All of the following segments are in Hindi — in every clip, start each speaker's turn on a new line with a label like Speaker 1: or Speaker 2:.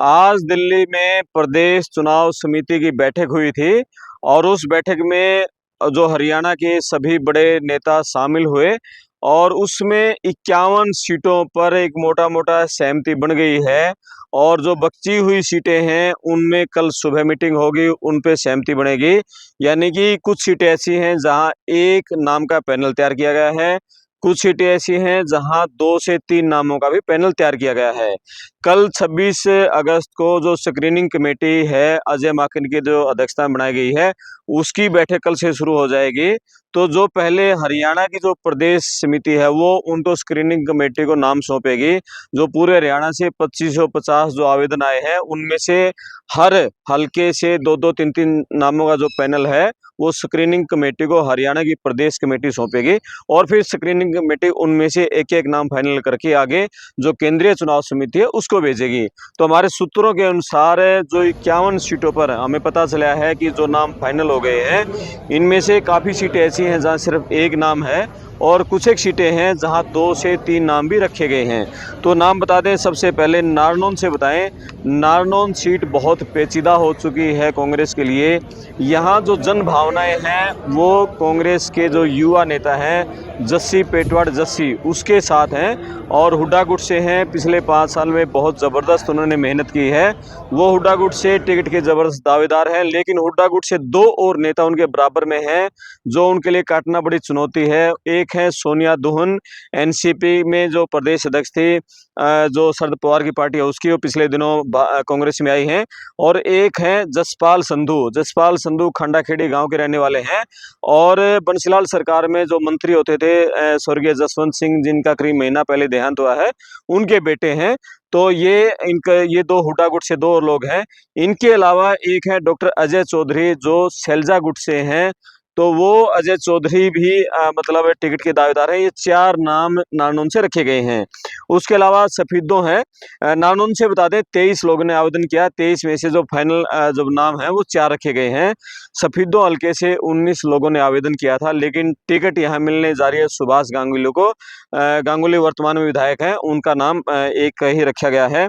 Speaker 1: आज दिल्ली में प्रदेश चुनाव समिति की बैठक हुई थी और उस बैठक में जो हरियाणा के सभी बड़े नेता शामिल हुए और उसमें 51 सीटों पर एक मोटा मोटा सहमति बन गई है। और जो बची हुई सीटें हैं उनमें कल सुबह मीटिंग होगी, उन पे सहमति बनेगी। यानी कि कुछ सीटें ऐसी हैं जहां एक नाम का पैनल तैयार किया गया है, कुछ सीटें ऐसी हैं जहां 2 से 3 नामों का भी पैनल तैयार किया गया है। कल 26 अगस्त को जो स्क्रीनिंग कमेटी है अजय माकन की जो अध्यक्षता में बनाई गई है, उसकी बैठक कल से शुरू हो जाएगी। तो जो पहले हरियाणा की जो प्रदेश समिति है वो उनको स्क्रीनिंग कमेटी को नाम सौंपेगी। जो पूरे हरियाणा से 2550 जो आवेदन आए हैं उनमें से हर हलके से 2-2 3-3 नामों का जो पैनल है वो स्क्रीनिंग कमेटी को हरियाणा की प्रदेश कमेटी सौंपेगी और फिर स्क्रीनिंग कमेटी उनमें से एक एक नाम फाइनल करके आगे जो केंद्रीय चुनाव समिति है उसको भेजेगी। तो हमारे सूत्रों के अनुसार जो 51 सीटों पर हमें पता चला है कि जो नाम फाइनल हो गए हैं इनमें से काफ़ी सीटें ऐसी हैं जहां सिर्फ एक नाम है और कुछ एक सीटें हैं जहां 2 से 3 नाम भी रखे गए हैं। तो नाम बता दें, सबसे पहले नारनौल से बताएं। नारनौल सीट बहुत पेचीदा हो चुकी है कांग्रेस के लिए। यहाँ जो जन भावनाएं हैं वो कांग्रेस के जो युवा नेता हैं जस्सी पेटवाड़ जस्सी उसके साथ हैं और हुड्डा गुट से हैं। पिछले 5 साल में बहुत ज़बरदस्त उन्होंने मेहनत की है। वो हुड्डा गुट से टिकट के ज़बरदस्त दावेदार हैं, लेकिन हुड्डा गुट से 2 और नेता उनके बराबर में हैं जो उनके लिए काटना बड़ी चुनौती है। एक है सोनिया दुहन, एनसीपी में जो प्रदेश अध्यक्ष थी, जो शरद पवार की पार्टी है उसकी, वो पिछले दिनों कांग्रेस में आई हैं। और एक है जसपाल संधू। जसपाल संधू खंडाखेड़ी गांव के रहने वाले हैं और बंसीलाल सरकार में जो मंत्री होते थे स्वर्गीय जसवंत सिंह, जिनका करीब महीना पहले देहांत हुआ है, उनके बेटे हैं। तो ये 2 हुड्डा गुट से 2 लोग हैं। इनके अलावा एक है डॉक्टर अजय चौधरी जो सैलजा गुट से हैं। तो वो अजय चौधरी भी मतलब टिकट के दावेदार हैं। ये 4 नाम नारनौल से रखे गए हैं। उसके अलावा सफीदों हैं। नारनौल से बता दें 23 लोगों ने आवेदन किया, 23 में से जो फाइनल जो नाम है वो 4 रखे गए हैं। सफीदों हल्के से 19 लोगों ने आवेदन किया था, लेकिन टिकट यहाँ मिलने जा रही है सुभाष गांगुली को। गांगुली वर्तमान में विधायक हैं, उनका नाम एक ही रखा गया है।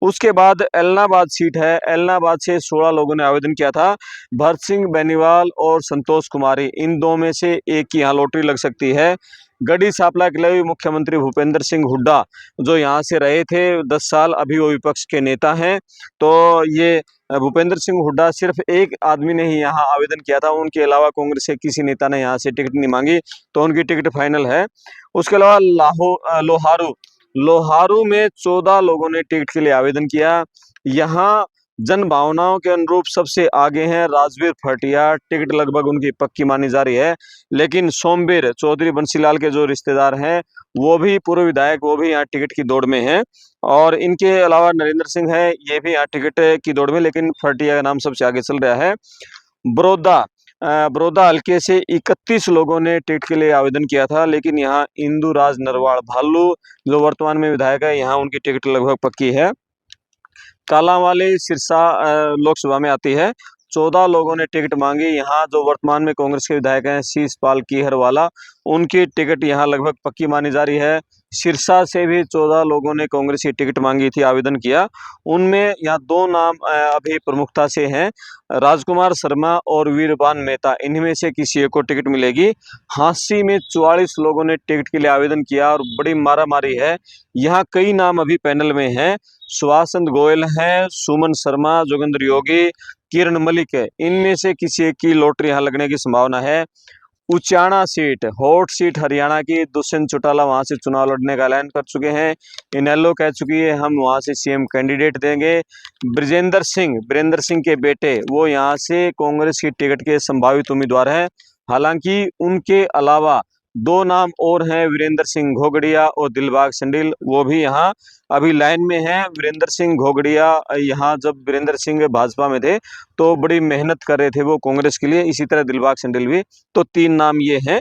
Speaker 1: उसके बाद एलनाबाद सीट है। एलनाबाद से 16 लोगों ने आवेदन किया था। भरत सिंह बेनीवाल और संतोष कुमारी, इन 2 में से एक की यहाँ लॉटरी लग सकती है। गढ़ी सांपला के लिए मुख्यमंत्री भूपेंद्र सिंह हुड्डा जो यहाँ से रहे थे 10 साल, अभी वो विपक्ष के नेता हैं। तो ये भूपेंद्र सिंह हुड्डा, सिर्फ एक आदमी ने ही यहाँ आवेदन किया था, उनके अलावा कांग्रेस के किसी नेता ने यहाँ से टिकट नहीं मांगी, तो उनकी टिकट फाइनल है। उसके अलावा लोहारू लोहारू में 14 लोगों ने टिकट के लिए आवेदन किया। यहाँ जन भावनाओं के अनुरूप सबसे आगे हैं राजवीर फटिया, टिकट लगभग उनकी पक्की मानी जा रही है। लेकिन सोमवीर चौधरी बंसीलाल के जो रिश्तेदार हैं वो भी पूर्व विधायक, वो भी यहाँ टिकट की दौड़ में हैं। और इनके अलावा नरेंद्र सिंह है, ये भी यहाँ टिकट की दौड़ में, लेकिन फटिया का नाम सबसे आगे चल रहा है। बड़ौदा हल्के से 31 लोगों ने टिकट के लिए आवेदन किया था, लेकिन यहाँ इंदु राज नरवाल भालू जो वर्तमान में विधायक है, यहाँ उनकी टिकट लगभग पक्की है। कालांवाली सिरसा लोकसभा में आती है। 14 लोगों ने टिकट मांगी। यहाँ जो वर्तमान में कांग्रेस के विधायक हैं शीशपाल कीहरवाला, उनकी टिकट यहाँ लगभग पक्की मानी जा रही है। सिरसा से भी 14 लोगों ने कांग्रेस की टिकट मांगी थी, आवेदन किया। उनमें यहाँ 2 नाम अभी प्रमुखता से हैं, राजकुमार शर्मा और वीरबान मेहता, इनमें से किसी एक को टिकट मिलेगी। हांसी में 44 लोगों ने टिकट के लिए आवेदन किया और बड़ी मारामारी है। यहाँ कई नाम अभी पैनल में हैं। सुभाष चंद्र गोयल हैं, सुमन शर्मा, जोगेंद्र योगी, किरण मलिक है, इनमें से किसी एक की लॉटरी यहाँ लगने की संभावना है। Uchana seat, hot seat Haryana की, दुष्यंत चौटाला वहां से चुनाव लड़ने का ऐलान कर चुके हैं। इनेलो कह चुकी है हम वहां से सीएम कैंडिडेट देंगे। वीरेंद्र सिंह के बेटे वो यहाँ से कांग्रेस की टिकट के संभावित उम्मीदवार हैं। हालांकि उनके अलावा 2 नाम और हैं, वीरेंद्र सिंह घोगड़िया और दिलबाग संडिल, वो भी यहाँ अभी लाइन में हैं। वीरेंद्र सिंह घोगड़िया, यहाँ जब वीरेंद्र सिंह भाजपा में थे तो बड़ी मेहनत कर रहे थे वो कांग्रेस के लिए, इसी तरह दिलबाग संडिल भी। तो 3 नाम ये हैं।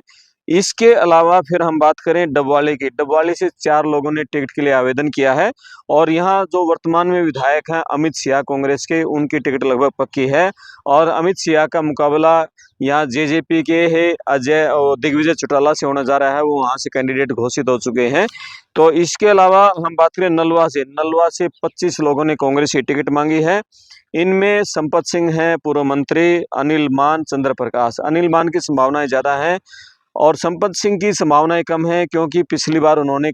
Speaker 1: इसके अलावा फिर हम बात करें डबवाली की, डबवाली से 4 लोगों ने टिकट के लिए आवेदन किया है और यहाँ जो वर्तमान में विधायक हैं अमित सिंह कांग्रेस के, उनकी टिकट लगभग पक्की है और अमित सिंह का मुकाबला यहाँ जेजेपी के है अजय और दिग्विजय चौटाला से होने जा रहा है, वो वहाँ से कैंडिडेट घोषित हो चुके हैं। तो इसके अलावा हम बात करें नलवा से 25 लोगों ने कांग्रेस की टिकट मांगी है। इनमें संपत सिंह हैं पूर्व मंत्री, अनिल मान, चंद्र प्रकाश। अनिल मान की संभावनाएं ज़्यादा हैं और संपत सिंह की संभावनाएं कम है, क्योंकि पिछली बार उन्होंने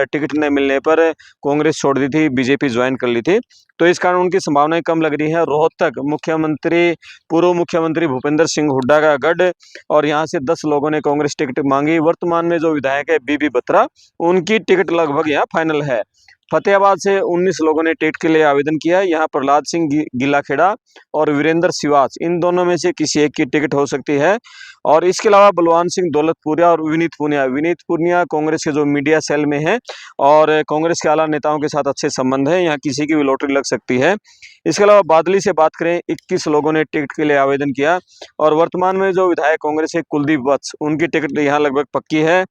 Speaker 1: टिकट न मिलने पर कांग्रेस छोड़ दी थी, बीजेपी ज्वाइन कर ली थी, तो इस कारण उनकी संभावनाएं कम लग रही हैं। रोहतक पूर्व मुख्यमंत्री भूपेंद्र सिंह हुड्डा का गढ़ और यहाँ से 10 लोगों ने कांग्रेस टिकट मांगी। वर्तमान में जो विधायक है बीबी बत्रा, उनकी टिकट लगभग यहाँ फाइनल है। फतेहाबाद से 19 लोगों ने टिकट के लिए आवेदन किया। यहाँ प्रहलाद सिंह गिलाखेड़ा और वीरेंद्र सिवाच, इन दोनों में से किसी एक की टिकट हो सकती है। और इसके अलावा बलवान सिंह दौलतपुरिया और विनीत पुनिया कांग्रेस के जो मीडिया सेल में है और कांग्रेस के आला नेताओं के साथ अच्छे संबंध है, यहाँ किसी की भी लॉटरी लग सकती है। इसके अलावा बादली से बात करें, 21 लोगों ने टिकट के लिए आवेदन किया और वर्तमान में जो विधायक कांग्रेस के कुलदीप वत्स, उनकी टिकट यहाँ लगभग पक्की है।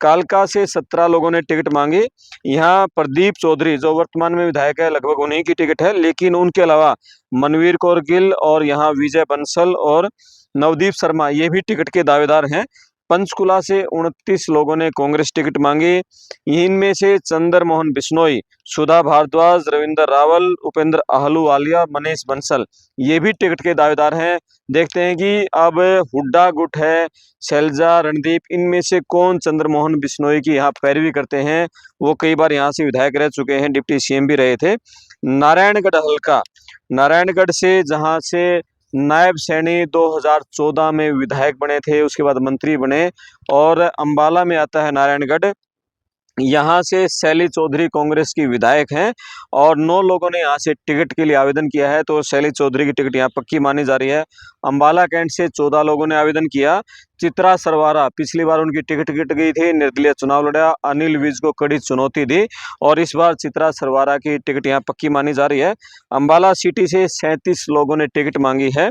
Speaker 1: कालका से 17 लोगों ने टिकट मांगी। यहाँ प्रदीप चौधरी जो वर्तमान में विधायक है, लगभग उन्हीं की टिकट है, लेकिन उनके अलावा मनवीर कौर गिल और यहाँ विजय बंसल और नवदीप शर्मा, ये भी टिकट के दावेदार हैं। पंचकुला से 29 लोगों ने कांग्रेस टिकट मांगी। इनमें से चंद्र मोहन बिश्नोई, सुधा भारद्वाज, रविंद्र रावल, उपेंद्र आहलूवालिया, मनीष बंसल, ये भी टिकट के दावेदार हैं। देखते हैं कि अब हुड्डा गुट है, शैलजा, रणदीप, इनमें से कौन चंद्र मोहन बिश्नोई की यहाँ पैरवी करते हैं। वो कई बार यहाँ से विधायक रह चुके हैं, डिप्टी सीएम भी रहे थे। नारायणगढ़ हल्का, नारायणगढ़ से जहाँ से नायब सैनी 2014 में विधायक बने थे, उसके बाद मंत्री बने, और अंबाला में आता है नारायणगढ़। यहाँ से शैली चौधरी कांग्रेस की विधायक हैं और 9 लोगों ने यहाँ से टिकट के लिए आवेदन किया है, तो शैली चौधरी की टिकट यहाँ पक्की मानी जा रही है। अंबाला कैंट से 14 लोगों ने आवेदन किया। चित्रा सरवारा, पिछली बार उनकी टिकट कट गई थी, निर्दलीय चुनाव लड़ा, अनिल विज को कड़ी चुनौती दी और इस बार चित्रा सरवारा की टिकट यहाँ पक्की मानी जा रही है। अंबाला सिटी से 37 लोगों ने टिकट मांगी है।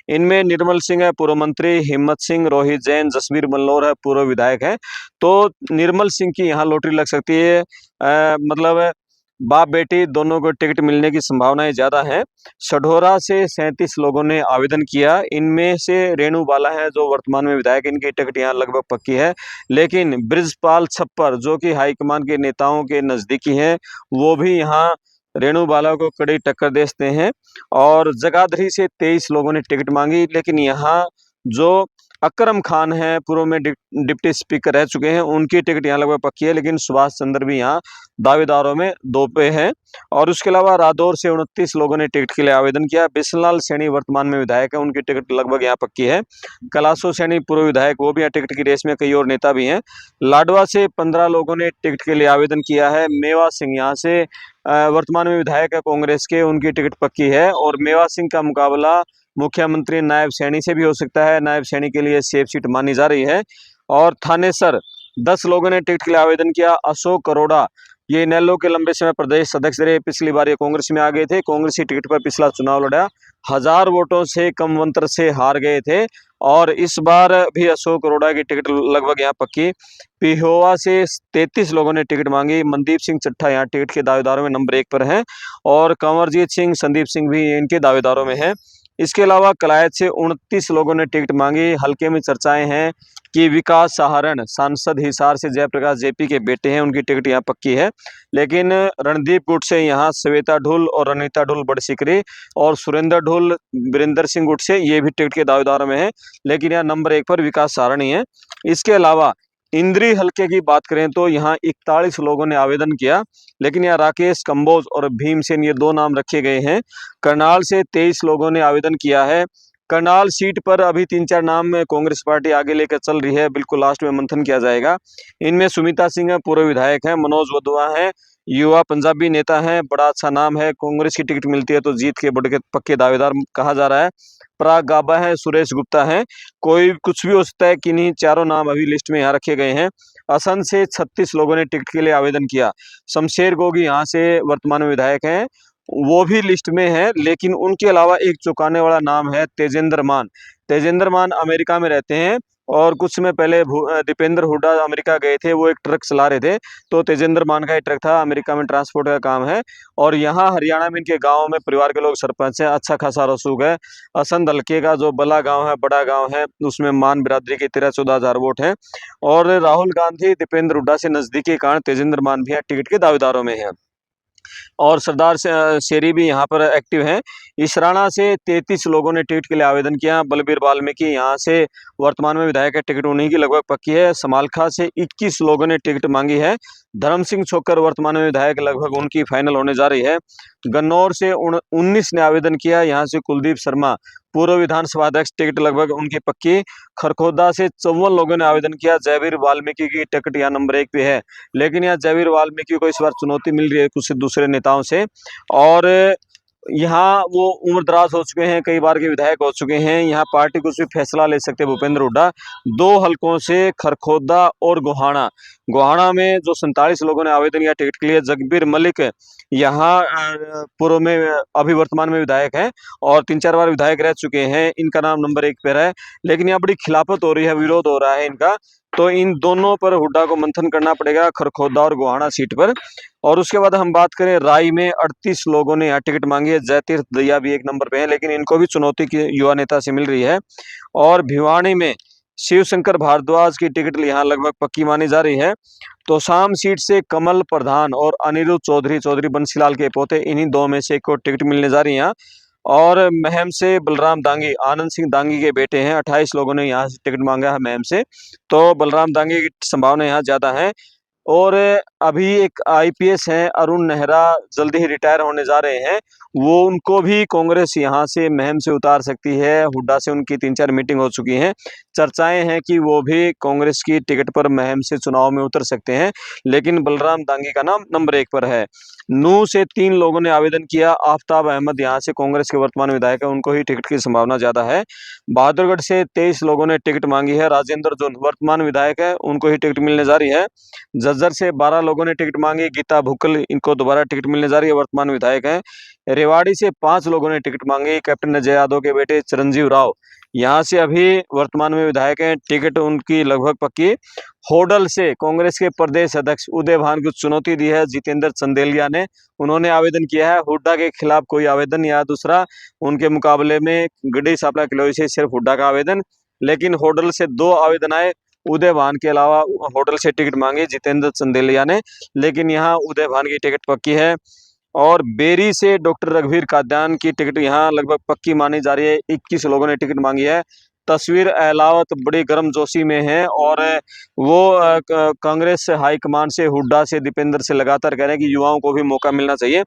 Speaker 1: इनमें निर्मल सिंह है पूर्व मंत्री, हिम्मत सिंह, रोहित जैन, जसबीर मल्लोर है पूर्व विधायक है। तो निर्मल सिंह की यहाँ लॉटरी लग सकती है। मतलब बाप बेटी दोनों को टिकट मिलने की संभावनाएं ज्यादा हैं। सढौरा से 37 लोगों ने आवेदन किया। इनमें से रेणु बाला है जो वर्तमान में विधायक, इनकी टिकट यहाँ लगभग पक्की है। लेकिन ब्रिजपाल छप्पर जो कि हाईकमान के नेताओं के नजदीकी हैं, वो भी यहाँ रेणु बाला को कड़ी टक्कर देते हैं। और जगाधरी से 23 लोगों ने टिकट मांगी, लेकिन यहाँ जो अकरम खान है, पूर्व में डिप्टी स्पीकर रह चुके हैं, उनकी टिकट यहाँ लगभग पक्की है, लेकिन सुभाष चंद्र भी यहाँ दावेदारों में दो पे हैं। और उसके अलावा रादौर से 29 लोगों ने टिकट के लिए आवेदन किया। बिशनलाल सैनी वर्तमान में विधायक है, उनकी टिकट लगभग यहाँ पक्की है। कलासो सैनी पूर्व विधायक, वो भी यहाँ टिकट की रेस में, कई और नेता भी हैं। लाडवा से 15 लोगों ने टिकट के लिए आवेदन किया है। मेवा सिंह यहाँ से वर्तमान में विधायक है कांग्रेस के, उनकी टिकट पक्की है और मेवा सिंह का मुकाबला मुख्यमंत्री नायब सैनी से भी हो सकता है। नायब सैनी के लिए सेफ सीट मानी जा रही है। और थानेसर 10 लोगों ने टिकट के लिए आवेदन किया। अशोक अरोड़ा, ये नेल्लो के लंबे समय प्रदेश अध्यक्ष रहे, पिछली बार ये कांग्रेस में आ गए थे, कांग्रेस की टिकट पर पिछला चुनाव लड़ा, 1000 वोटों से कम अंतर से हार गए थे और इस बार भी अशोक अरोड़ा की टिकट लगभग यहाँ पक्की। पिहोवा से 33 लोगों ने टिकट मांगी। मनदीप सिंह चट्ठा यहाँ टिकट के दावेदारों में नंबर 1 पर हैं और कंवरजीत सिंह, संदीप सिंह भी इनके दावेदारों में हैं। इसके अलावा कलायत से 29 लोगों ने टिकट मांगी। हल्के में चर्चाएं हैं कि विकास सहारण सांसद हिसार से जयप्रकाश जेपी के बेटे हैं, उनकी टिकट यहाँ पक्की है। लेकिन रणदीप गुट से यहाँ श्वेता ढुल और अनिता ढुल बड़सिकरी और सुरेंद्र ढुल, वीरेंद्र सिंह गुट से, ये भी टिकट के दावेदारों में है, लेकिन यहाँ नंबर 1 पर विकास सहारण ही है। इसके अलावा इंद्री हल्के की बात करें तो यहाँ 41 लोगों ने आवेदन किया, लेकिन यहाँ राकेश कंबोज और भीमसेन, ये 2 नाम रखे गए हैं। करनाल से 23 लोगों ने आवेदन किया है। करनाल सीट पर अभी 3-4 नाम में कांग्रेस पार्टी आगे लेकर चल रही है, बिल्कुल लास्ट में मंथन किया जाएगा। इनमें सुमिता सिंह है, पूर्व विधायक है, मनोज वधवा है, युवा पंजाबी नेता है, बड़ा अच्छा नाम है, कांग्रेस की टिकट मिलती है तो जीत के बड़े पक्के दावेदार कहा जा रहा है। पराग गाबा है, सुरेश गुप्ता है, कोई कुछ भी हो सकता है, किन्हीं चारों नाम अभी लिस्ट में यहाँ रखे गए हैं। असम से 36 लोगों ने टिकट के लिए आवेदन किया। शमशेर गोगी यहाँ से वर्तमान में विधायक हैं, वो भी लिस्ट में है, लेकिन उनके अलावा एक चौंकाने वाला नाम है तेजेंद्र मान। तेजेंद्र मान अमेरिका में रहते हैं, और कुछ समय पहले दीपेंद्र हुड्डा अमेरिका गए थे, वो एक ट्रक चला रहे थे। तो तेजेंद्र मान का एक ट्रक था, अमेरिका में ट्रांसपोर्ट का काम है। और यहाँ हरियाणा में इनके गाँव में परिवार के लोग सरपंच हैं, अच्छा खासा रसूख है। असंध हल्के का जो बला गाँव है, बड़ा गाँव है, उसमें मान बिरादरी के 13-14 हजार वोट हैं। और राहुल गांधी दीपेंद्र हुड्डा से नजदीकी के कारण तेजेंद्र मान भी टिकट के दावेदारों में है। और सरदार शेरी भी यहाँ पर एक्टिव हैं। इस राणा से 33 लोगों ने टिकट के लिए आवेदन किया। बलबीर वाल्मीकि यहाँ से वर्तमान में विधायक है, टिकट उन्हीं की लगभग पक्की है। समालखा से 21 लोगों ने टिकट मांगी है। धर्म सिंह छोक्कर वर्तमान में विधायक, लगभग उनकी फाइनल होने जा रही है। गन्नौर से 19 ने आवेदन किया। यहाँ से कुलदीप शर्मा पूर्व विधानसभा अध्यक्ष, टिकट लगभग उनकी पक्की। खरखोदा से 54 लोगों ने आवेदन किया। जयवीर वाल्मीकि की टिकट यहाँ नंबर 1 पे है, लेकिन यहाँ जयवीर वाल्मीकि को इस बार चुनौती मिल रही है कुछ दूसरे नेताओं से। और यहाँ वो उम्रदराज हो चुके हैं, कई बार के विधायक हो चुके हैं। यहाँ पार्टी कुछ भी फैसला ले सकते हैं भूपेंद्र हुड्डा। 2 हलकों से खरखोदा और गोहाना, गोहाना में जो 47 लोगों ने आवेदन किया टिकट के लिए। जगबीर मलिक यहाँ पूर्व में अभी वर्तमान में विधायक हैं और 3-4 बार विधायक रह चुके हैं। इनका नाम नंबर 1 पर है, लेकिन यहाँ बड़ी खिलाफत हो रही है, विरोध हो रहा है इनका। तो इन दोनों पर हुड्डा को मंथन करना पड़ेगा, खरखोदा और गोहाना सीट पर। और उसके बाद हम बात करें राई में 38 लोगों ने यहाँ टिकट मांगी है। जयतीर्थ दहिया भी 1 नंबर पे है, लेकिन इनको भी चुनौती की युवा नेता से मिल रही है। और भिवानी में शिवशंकर भारद्वाज की टिकट यहाँ लगभग पक्की मानी जा रही है। तो शाम सीट से कमल प्रधान और अनिरुद्ध चौधरी, चौधरी बंसीलाल के पोते, इन्हीं 2 में से एक को टिकट मिलने जा रही है। और महम से बलराम दांगी, आनंद सिंह दांगी के बेटे हैं। 28 लोगों ने यहाँ से टिकट मांगा है महम से, तो बलराम दांगी की संभावना यहाँ ज्यादा है। और अभी एक आईपीएस हैं अरुण नेहरा, जल्दी ही रिटायर होने जा रहे हैं। वो उनको भी कांग्रेस यहाँ से महम से उतार सकती है। हुड्डा से उनकी 3-4 मीटिंग हो चुकी हैं। चर्चाएं हैं कि वो भी कांग्रेस की टिकट पर महम से चुनाव में उतर सकते हैं, लेकिन बलराम दांगी का नाम नंबर 1 पर है। नूह से 3 लोगों ने आवेदन किया। आफ्ताब अहमद यहाँ से कांग्रेस के वर्तमान विधायक है, उनको ही टिकट की संभावना ज्यादा है। बहादुरगढ़ से 23 लोगों ने टिकट मांगी है। राजेंद्र जो वर्तमान विधायक है, उनको ही टिकट मिलने जा रही है। झज्जर से 12 लोगों ने टिकट मांगी। गीता भुक्कल, इनको दोबारा टिकट मिलने जा रही है, वर्तमान विधायक हैं। रेवाड़ी से 5 लोगों ने टिकट मांगी। कैप्टन अजय यादव के बेटे चिरंजीव राव यहाँ से अभी वर्तमान में विधायक हैं, टिकट उनकी लगभग पक्की। होडल से कांग्रेस के प्रदेश अध्यक्ष उदय भान को चुनौती दी है जितेंद्र चंदेलिया ने, उन्होंने आवेदन किया है। हुड्डा के खिलाफ कोई आवेदन या दूसरा उनके मुकाबले में गढ़ी सापला किलोई से सिर्फ हुड्डा का आवेदन। लेकिन होडल से 2 आवेदन आए। उदय भान के अलावा होटल से टिकट मांगी जितेंद्र चंदेलिया ने, लेकिन यहाँ उदय भान की टिकट पक्की है। और बेरी से डॉक्टर रघुवीर काद्यान की टिकट यहाँ लगभग पक्की मानी जा रही है। 21 लोगों ने टिकट मांगी है। तस्वीर अहलावत बड़ी गर्मजोशी में है और वो कांग्रेस हाईकमान से, हुड्डा से, दीपेंद्र से लगातार कह रहे हैं कि युवाओं को भी मौका मिलना चाहिए।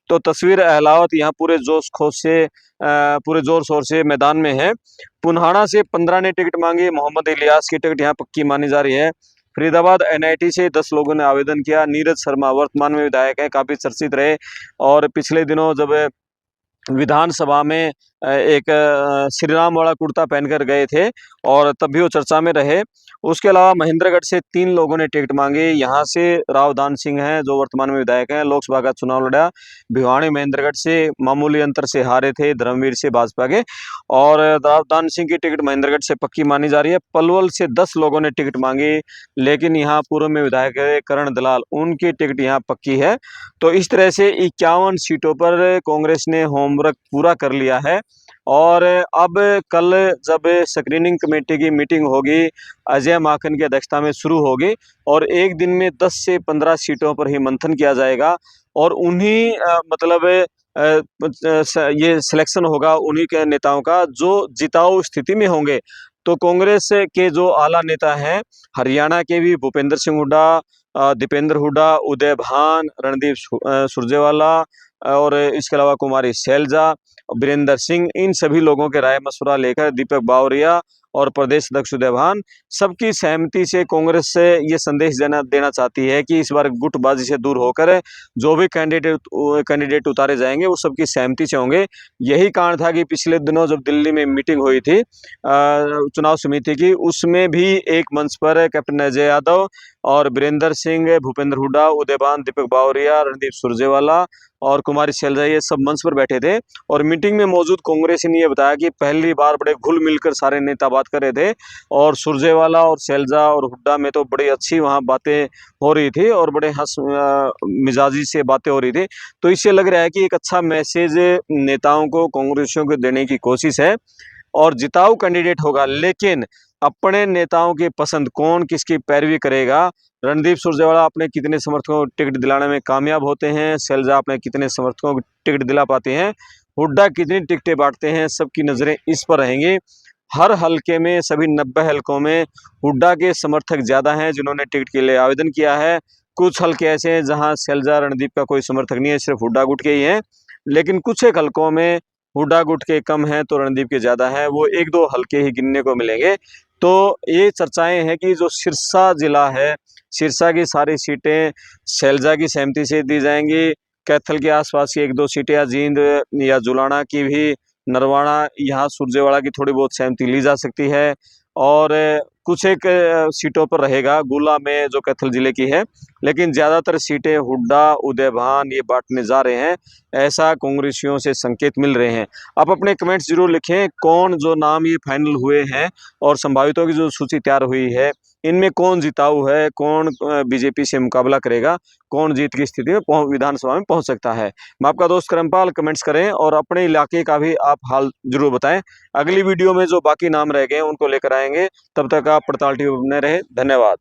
Speaker 1: तो तस्वीर अहलावत यहाँ पूरे जोश खोश से, पूरे जोर शोर से मैदान में है। पुन्हाड़ा से 15 ने टिकट मांगी। मोहम्मद इलियास की टिकट यहाँ पक्की मानी जा रही है। फरीदाबाद एनआईटी से 10 लोगों ने आवेदन किया। नीरज शर्मा वर्तमान में विधायक है, काफी चर्चित रहे और पिछले दिनों जब विधानसभा में एक श्री राम वाला कुर्ता पहनकर गए थे और तब भी वो चर्चा में रहे। उसके अलावा महेंद्रगढ़ से 3 लोगों ने टिकट मांगी। यहाँ से रावदान सिंह हैं जो वर्तमान में विधायक हैं, लोकसभा का चुनाव लड़ा। भिवानी महेंद्रगढ़ से मामूली अंतर से हारे थे धर्मवीर से भाजपा के, और रावदान सिंह की टिकट महेंद्रगढ़ से पक्की मानी जा रही है। पलवल से 10 लोगों ने टिकट मांगी, लेकिन यहाँ पूर्व में विधायक है करण दलाल, उनकी टिकट यहाँ पक्की है। तो इस तरह से 51 सीटों पर कांग्रेस ने होमवर्क पूरा कर लिया है। और अब कल जब स्क्रीनिंग कमेटी की मीटिंग होगी, अजय माकन की अध्यक्षता में शुरू होगी और एक दिन में 10 से 15 सीटों पर ही मंथन किया जाएगा और उन्हीं मतलब ये सिलेक्शन होगा उन्हीं के नेताओं का जो जिताऊ स्थिति में होंगे। तो कांग्रेस के जो आला नेता हैं हरियाणा के भी, भूपेंद्र सिंह हुड्डा, दीपेंद्र हुड्डा, उदय भान, रणदीप सुरजेवाला और इसके अलावा कुमारी शैलजा, वीरेंद्र सिंह, इन सभी लोगों के राय मशवरा लेकर दीपक बावरिया और प्रदेश अध्यक्ष उदय भान सबकी सहमति से कांग्रेस से ये संदेश देना चाहती है कि इस बार गुटबाजी से दूर होकर जो भी कैंडिडेट उतारे जाएंगे वो सबकी सहमति से होंगे। यही कारण था कि पिछले दिनों जब दिल्ली में मीटिंग हुई थी चुनाव समिति की, उसमें भी एक मंच पर कैप्टन अजय यादव, और बीरेंद्र सिंह, भूपेंद्र हुड्डा, उदयभान, दीपक बावरिया, रणदीप सुरजेवाला और कुमारी शैलजा ये सब मंच पर बैठे थे। और मीटिंग में मौजूद कांग्रेसी ने ये बताया कि पहली बार बड़े घुल मिलकर सारे नेता बात कर रहे थे और सुरजेवाला और शैलजा और हुड्डा में तो बड़ी अच्छी वहाँ बातें हो रही थी और बड़े हंस मिजाजी से बातें हो रही थी। तो इससे लग रहा है कि एक अच्छा मैसेज नेताओं को, कांग्रेसियों को देने की कोशिश है और जिताऊ कैंडिडेट होगा, लेकिन अपने नेताओं की पसंद कौन किसकी पैरवी करेगा। रणदीप सुरजेवाला अपने कितने समर्थकों को टिकट दिलाने में कामयाब होते हैं, शैलजा अपने कितने समर्थकों को टिकट दिला पाते हैं, हुड्डा कितनी टिकटें बांटते हैं, सबकी नजरें इस पर रहेंगी। हर हलके में, सभी 90 हलकों में हुड्डा के समर्थक ज्यादा हैं जिन्होंने टिकट के लिए आवेदन किया है। कुछ हलके ऐसे हैं जहां शैलजा रणदीप का कोई समर्थक नहीं है, सिर्फ हुड्डा गुट के ही हैं। लेकिन कुछ एक हलकों में हुड्डा गुट के कम हैं तो रणदीप के ज्यादा हैं, वो एक दो हलके ही गिनने को मिलेंगे। तो ये चर्चाएं हैं कि जो सिरसा जिला है, सिरसा की सारी सीटें शैलजा की सहमति से दी जाएंगी। कैथल के आसपास की एक दो सीटें या जींद या जुलाना की भी, नरवाना, यहाँ सुरजेवाड़ा की थोड़ी बहुत सहमति ली जा सकती है। और कुछ एक सीटों पर रहेगा गुला में जो कैथल जिले की है, लेकिन ज्यादातर सीटें हुड्डा, उदयभान ये बांटने जा रहे हैं, ऐसा कांग्रेसियों से संकेत मिल रहे हैं। आप अपने कमेंट्स जरूर लिखें कौन जो नाम ये फाइनल हुए हैं और संभावितों की जो सूची तैयार हुई है, इनमें कौन जिताऊ है, कौन बीजेपी से मुकाबला करेगा, कौन जीत की स्थिति में विधानसभा में पहुंच सकता है। मैं आपका दोस्त करमपाल, कमेंट्स करें और अपने इलाके का भी आप हाल जरूर बताएं। अगली वीडियो में जो बाकी नाम रह गए हैं उनको लेकर आएंगे। तब तक आप पड़ताल टीवी बने रहे। धन्यवाद।